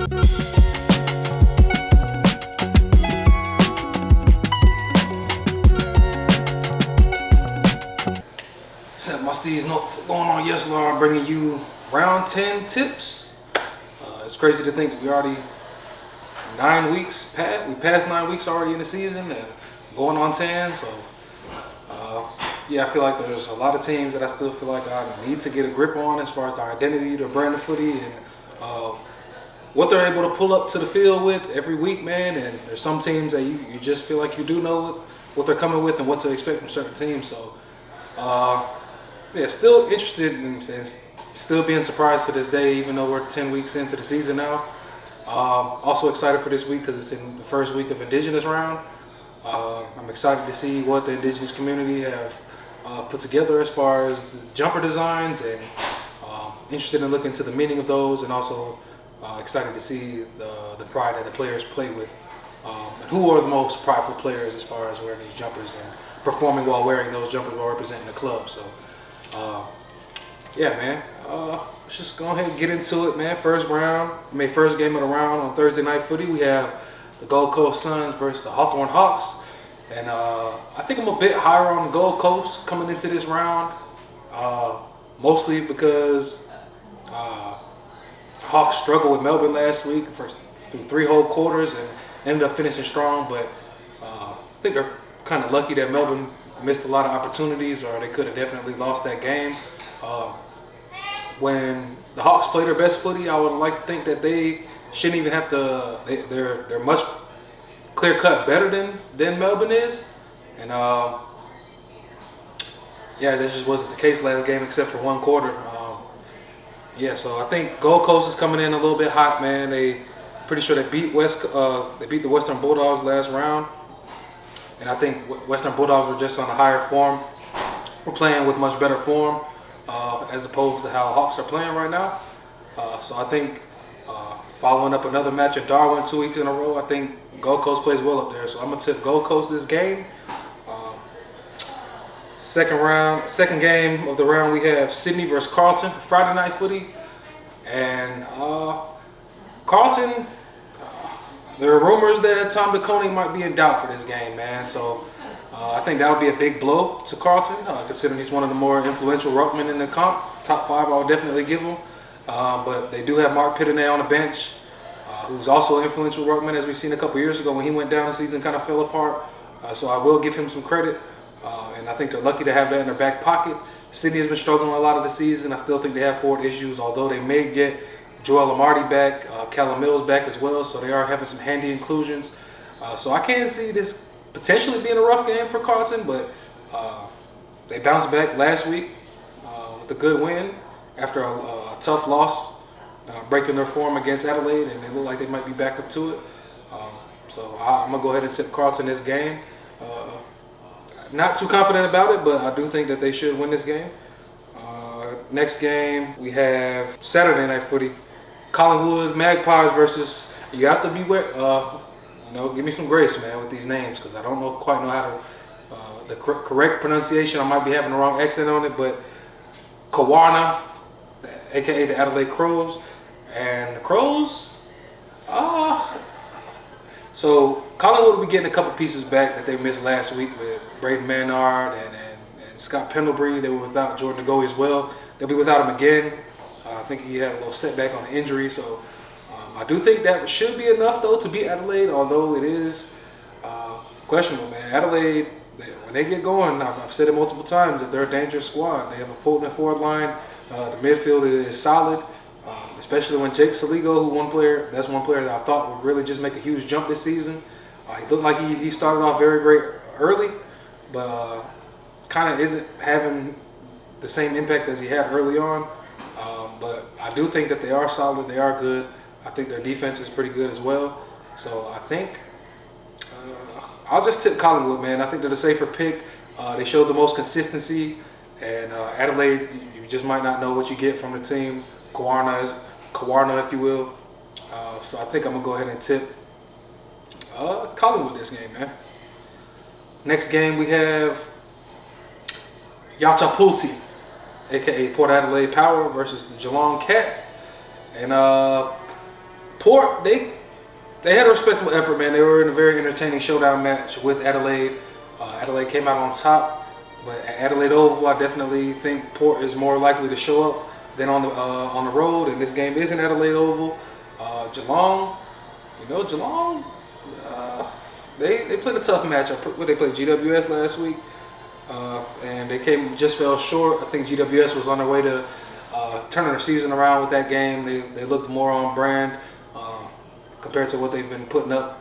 Set my STEEZ note going on. Yes, Lord, bringing you round 10 tips. It's crazy to think we already 9 weeks past. We passed 9 weeks already in the season and going on 10. So yeah, I feel like there's a lot of teams that I still feel like I need to get a grip on as far as their identity, their brand of footy, and what they're able to pull up to the field with every week, man. And there's some teams that you just feel like you do know what they're coming with and what to expect from certain teams. So yeah, still interested in still being surprised to this day, even though we're 10 weeks into the season now. Also excited for this week because it's in the first week of Indigenous round. I'm excited to see what the Indigenous community have put together as far as the jumper designs, and interested in looking into the meaning of those, and also excited to see the pride that the players play with, and who are the most prideful players as far as wearing these jumpers and performing while wearing those jumpers while representing the club. So yeah, man, let's just go ahead and get into it, man. First game of the round on Thursday Night Footy. We have the Gold Coast Suns versus the Hawthorne Hawks. And I think I'm a bit higher on the Gold Coast coming into this round, mostly because Hawks struggled with Melbourne last week through 3 whole quarters and ended up finishing strong. But I think they're kind of lucky that Melbourne missed a lot of opportunities, or they could have definitely lost that game. When the Hawks play their best footy, I would like to think that they shouldn't even have to. They're much clear-cut better than Melbourne is, and yeah, this just wasn't the case last game except for 1 quarter. Yeah, so I think Gold Coast is coming in a little bit hot, man. Pretty sure they beat the Western Bulldogs last round, and I think Western Bulldogs were just on a higher form. We're playing with much better form as opposed to how Hawks are playing right now. So I think following up another match in Darwin 2 weeks in a row, I think Gold Coast plays well up there. So I'm gonna tip Gold Coast this game. Second game of the round, we have Sydney versus Carlton, Friday Night Footy. And Carlton, there are rumors that Tom DeConey might be in doubt for this game, man. So I think that'll be a big blow to Carlton, considering he's one of the more influential ruckmen in the comp. Top 5, I'll definitely give him. But they do have Mark Pittenay on the bench, who's also an influential ruckman, as we've seen a couple years ago when he went down, the season kind of fell apart. So I will give him some credit, and I think they're lucky to have that in their back pocket. Sydney has been struggling a lot of the season. I still think they have forward issues, although they may get Joel Amartey back, Callum Mills back as well, so they are having some handy inclusions. So I can see this potentially being a rough game for Carlton, but they bounced back last week with a good win after a tough loss, breaking their form against Adelaide, and they look like they might be back up to it. So I'm going to go ahead and tip Carlton this game. Not too confident about it, but I do think that they should win this game. Next game, we have Saturday Night Footy. Collingwood Magpies versus, you have to be, give me some grace, man, with these names, because I don't quite know how to, the correct pronunciation. I might be having the wrong accent on it, but Kawana, aka the Adelaide Crows, and the Crows, so Collingwood will be getting a couple pieces back that they missed last week with Braden Maynard and Scott Pendlebury. They were without Jordan Ngoe as well. They'll be without him again. I think he had a little setback on the injury, so I do think that should be enough, though, to beat Adelaide, although it is questionable, man. Adelaide, when they get going, I've said it multiple times, that they're a dangerous squad. They have a potent forward line. The midfield is solid, especially when Jake Saligo, that's one player that I thought would really just make a huge jump this season. He looked like he started off very, very early, but kind of isn't having the same impact as he had early on. But I do think that they are solid. They are good. I think their defense is pretty good as well. So I think I'll just tip Collingwood, man. I think they're the safer pick. They showed the most consistency. And Adelaide, you just might not know what you get from the team. Kawana, if you will. So I think I'm going to go ahead and tip Collingwood this game, man. Next game we have Yachapulti, a.k.a. Port Adelaide Power versus the Geelong Cats. And Port, they had a respectable effort, man. They were in a very entertaining showdown match with Adelaide. Adelaide came out on top, but at Adelaide Oval, I definitely think Port is more likely to show up than on the road. And this game is in Adelaide Oval. Geelong, Geelong, they played a tough match. They played GWS last week, and they just fell short. I think GWS was on their way to turning their season around with that game. They looked more on brand compared to what they've been the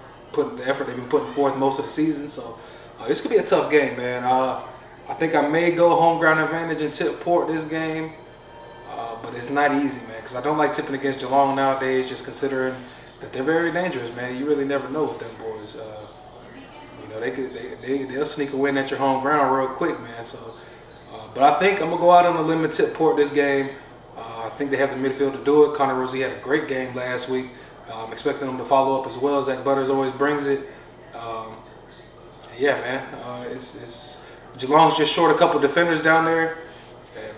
effort they've been putting forth most of the season. So this could be a tough game, man. I think I may go home ground advantage and tip Port this game, but it's not easy, man, because I don't like tipping against Geelong nowadays, just considering that they're very dangerous, man. You really never know with them boys. They'll sneak a win at your home ground real quick, man. So, but I think I'm gonna go out on a limb and tip Port this game. I think they have the midfield to do it. Connor Rosie had a great game last week. I'm expecting them to follow up as well. Zach Butters always brings it. Yeah, man. It's Geelong's just short a couple defenders down there, and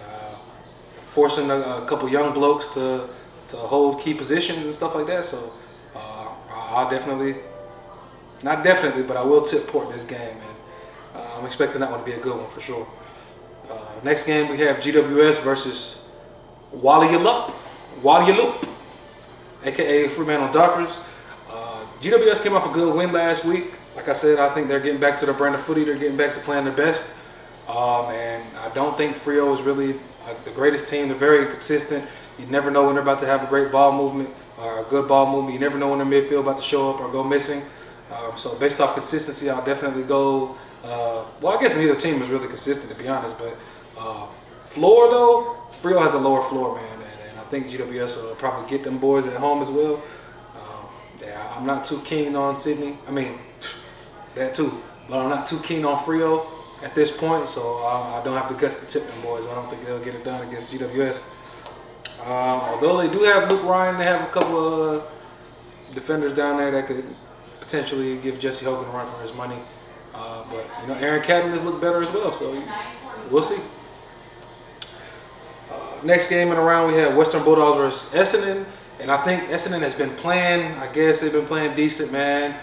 forcing a couple young blokes to hold key positions and stuff like that. So I'll not definitely, but I will tip Port this game, and I'm expecting that one to be a good one for sure. Next game we have GWS versus Wallyaloop, aka Fremantle Dockers. GWS came off a good win last week. Like I said, I think they're getting back to their brand of footy. They're getting back to playing their best. And I don't think Freo is really the greatest team. They're very consistent. You never know when they're about to have a great ball movement or a good ball movement. You never know when their midfield about to show up or go missing. So based off consistency, I'll definitely go. Well, I guess neither team is really consistent, to be honest. But floor, though, Freo has a lower floor, man. And I think GWS will probably get them boys at home as well. Yeah, I'm not too keen on Sydney. I mean, that too. But I'm not too keen on Freo at this point, so I don't have the guts to tip them boys. I don't think they'll get it done against GWS. Although they do have Luke Ryan, they have a couple of defenders down there that could potentially give Jesse Hogan a run for his money. But Aaron Cadden has looked better as well, so we'll see. Next game in the round, we have Western Bulldogs versus Essendon. And I think Essendon has been playing, I guess they've been playing decent, man.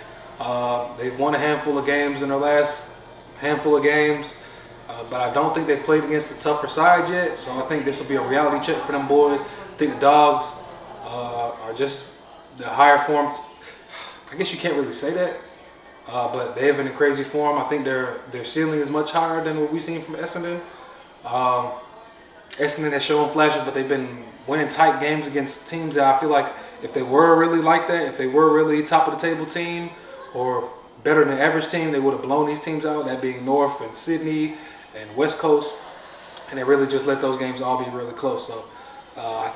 They've won a handful of games in their last handful of games. But I don't think they've played against the tougher side yet. So I think this will be a reality check for them boys. I think the Dogs are just the higher form. I guess you can't really say that. But they have been in crazy form. I think their ceiling is much higher than what we've seen from Essendon. Essendon has shown flashes, but they've been winning tight games against teams that I feel like if they were really like that, if they were really top of the table team or better than the average team, they would have blown these teams out, that being North and Sydney and West Coast. And they really just let those games all be really close. So I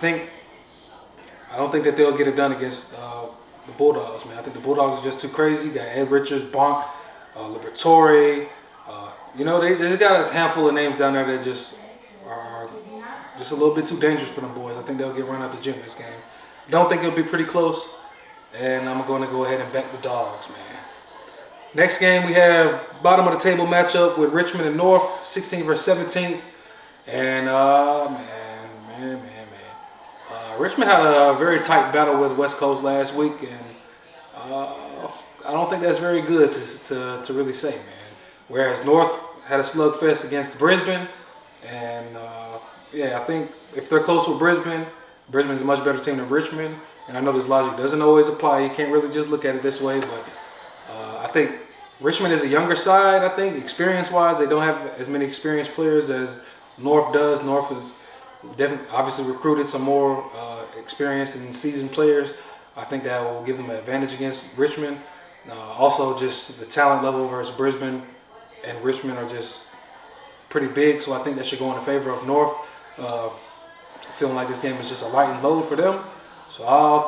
don't think that they'll get it done against the Bulldogs, man. I think the Bulldogs are just too crazy. You got Ed Richards, Bonk, Liberatore. They just got a handful of names down there that just are just a little bit too dangerous for them boys. I think they'll get run out the gym this game. Don't think it'll be pretty close. And I'm going to go ahead and back the Dogs, man. Next game, we have bottom of the table matchup with Richmond and North, 16th versus 17th. And, Richmond had a very tight battle with West Coast last week. And I don't think that's very good to really say, man. Whereas North had a slugfest against Brisbane. And, I think if they're close with Brisbane's a much better team than Richmond. And I know this logic doesn't always apply. You can't really just look at it this way. But I think Richmond is a younger side, I think. Experience-wise, they don't have as many experienced players as North does. North has definitely obviously recruited some more experienced and seasoned players. I think that will give them an advantage against Richmond. Also, just the talent level versus Brisbane and Richmond are just pretty big. So I think that should go in the favor of North. Feeling like this game is just a light and load for them. So I'm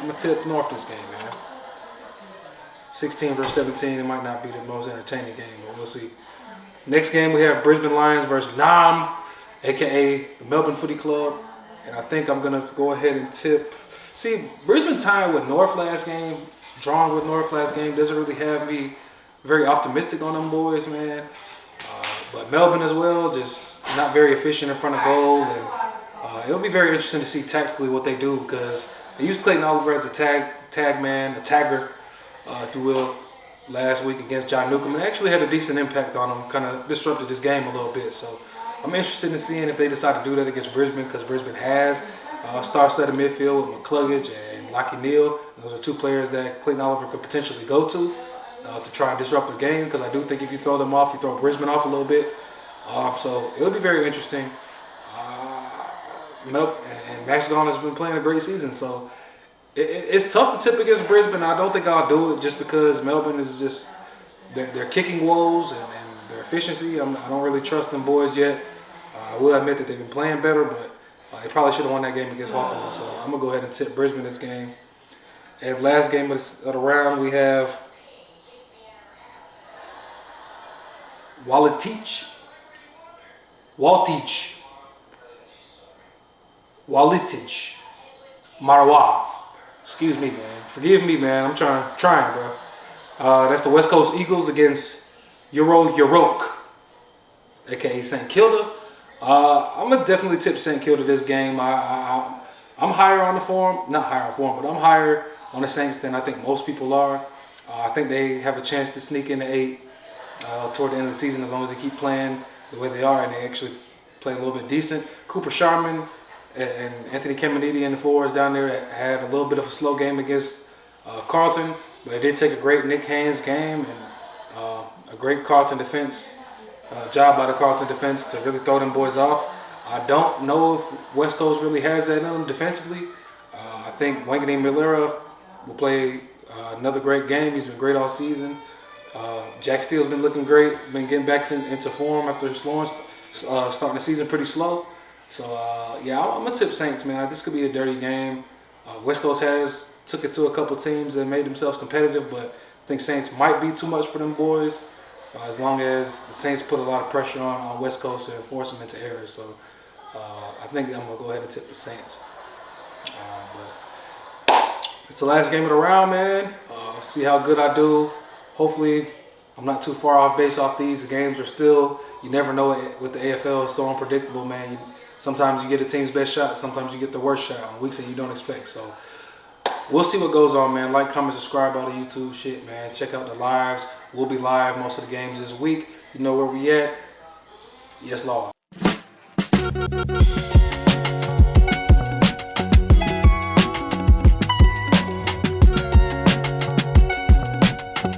going to tip North this game, man. 16 versus 17, it might not be the most entertaining game, but we'll see. Next game, we have Brisbane Lions versus Nam, a.k.a. the Melbourne Footy Club. And I think I'm going to go ahead and tip. See, Brisbane tied with North last game, drawn with North last game, doesn't really have me very optimistic on them boys, man. But Melbourne as well, just not very efficient in front of goal. And it'll be very interesting to see tactically what they do because They used Clayton Oliver as a tag man, a tagger, if you will, last week against John Newcomb. And actually had a decent impact on him, kind of disrupted his game a little bit. So I'm interested in seeing if they decide to do that against Brisbane, because Brisbane has star set of midfield with McCluggage and Lockie Neal. And those are two players that Clayton Oliver could potentially go to try and disrupt their game, because I do think if you throw them off, you throw Brisbane off a little bit. So it'll be very interesting. And Max Gawn has been playing a great season, so it's tough to tip against Brisbane. I don't think I'll do it just because Melbourne is just their kicking woes and their efficiency. I don't really trust them boys yet. I will admit that they've been playing better, but they probably should have won that game against Hawthorn. So I'm gonna go ahead and tip Brisbane this game. And last game of the round, we have Waltich, Marwa. Excuse me, man. Forgive me, man. I'm trying, bro. That's the West Coast Eagles against Yorok, aka St. Kilda. I'm gonna definitely tip St. Kilda this game. I'm higher on the form, not higher on form, but I'm higher on the Saints than I think most people are. I think they have a chance to sneak into 8 toward the end of the season, as long as they keep playing the way they are and they actually play a little bit decent. Cooper Sharman and Anthony Caminiti in the forwards down there had a little bit of a slow game against Carlton, but they did take a great Nick Haynes game and a great Carlton defense, job by the Carlton defense to really throw them boys off. I don't know if West Coast really has that in them defensively. I think Wangani Milera will play another great game. He's been great all season. Jack Steele's been looking great, been getting back into form after starting the season pretty slow. So, yeah, I'm going to tip Saints, man. This could be a dirty game. West Coast has took it to a couple teams that made themselves competitive, but I think Saints might be too much for them boys, as long as the Saints put a lot of pressure on West Coast and force them into errors. So, I think I'm going to go ahead and tip the Saints. But it's the last game of the round, man. See how good I do. Hopefully, I'm not too far off base off these. The games are still, you never know it with the AFL. It's so unpredictable, man. Sometimes you get a team's best shot. Sometimes you get the worst shot on weeks that you don't expect. So we'll see what goes on, man. Like, comment, subscribe on the YouTube shit, man. Check out the lives. We'll be live most of the games this week. You know where we at. Yes, Lord.